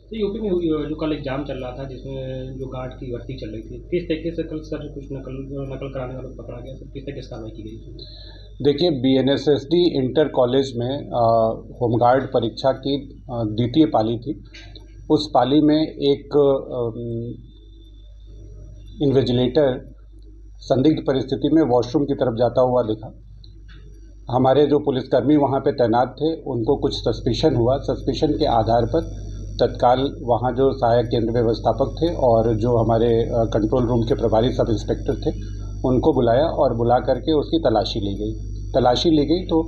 तो यूपी में जो कल एग्जाम चल रहा था जिसमें जो गार्ड की भर्ती चल रही थी, किस तरीके से कल सर कुछ नकल नकल कराने वालों को पकड़ा गया, सर किस तरीके से कार्रवाई की गई? देखिए, बीएनएसएसडी इंटर कॉलेज में होमगार्ड परीक्षा की द्वितीय पाली थी। उस पाली में एक इन्विजिलेटर संदिग्ध परिस्थिति में वॉशरूम की तरफ जाता हुआ दिखा। हमारे जो पुलिसकर्मी वहाँ पे तैनात थे उनको कुछ सस्पिशन हुआ। सस्पिशन के आधार पर तत्काल वहाँ जो सहायक केंद्र व्यवस्थापक थे और जो हमारे कंट्रोल रूम के प्रभारी सब इंस्पेक्टर थे उनको बुलाया और बुला करके उसकी तलाशी ली गई। तो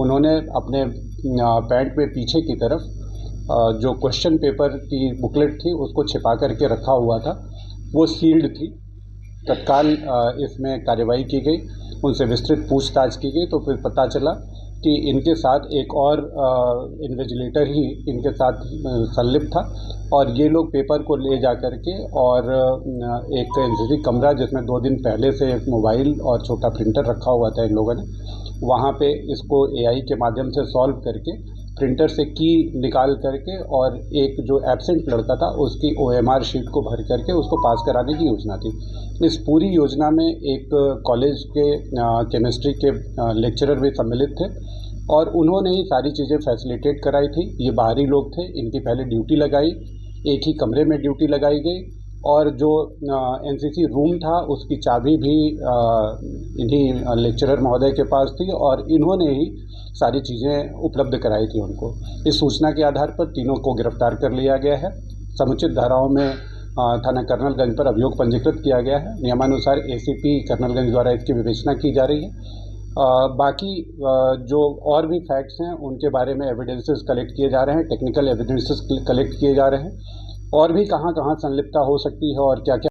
उन्होंने अपने पैंट में पीछे की तरफ जो क्वेश्चन पेपर की बुकलेट थी उसको छिपा करके रखा हुआ था, वो सील्ड थी। तत्काल इसमें कार्रवाई की गई, उनसे विस्तृत पूछताछ की गई तो फिर पता चला कि इनके साथ एक और इन्विजिलेटर ही इनके साथ संलिप्त था और ये लोग पेपर को ले जा कर के और एक एनसीसी कमरा जिसमें 2 दिन पहले से एक मोबाइल और छोटा प्रिंटर रखा हुआ था इन लोगों ने, वहाँ पे इसको एआई के माध्यम से सॉल्व करके प्रिंटर से की निकाल करके और एक जो एब्सेंट लड़का था उसकी ओएमआर शीट को भर करके उसको पास कराने की योजना थी। इस पूरी योजना में एक कॉलेज के केमिस्ट्री के लेक्चरर भी सम्मिलित थे और उन्होंने ही सारी चीज़ें फैसिलिटेट कराई थी। ये बाहरी लोग थे, इनकी पहले ड्यूटी लगाई, एक ही कमरे में ड्यूटी लगाई गई और जो एनसीसी रूम था उसकी चाबी भी इन्हीं लेक्चरर महोदय के पास थी और इन्होंने ही सारी चीज़ें उपलब्ध कराई थी उनको। इस सूचना के आधार पर तीनों को गिरफ्तार कर लिया गया है। समुचित धाराओं में थाना कर्नलगंज पर अभियोग पंजीकृत किया गया है। नियमानुसार एसीपी कर्नलगंज द्वारा इसकी विवेचना की जा रही है। बाकी जो और भी फैक्ट्स हैं उनके बारे में एविडेंसेस कलेक्ट किए जा रहे हैं, टेक्निकल एविडेंसेस कलेक्ट किए जा रहे हैं और भी कहाँ संलिप्तता हो सकती है और क्या क्या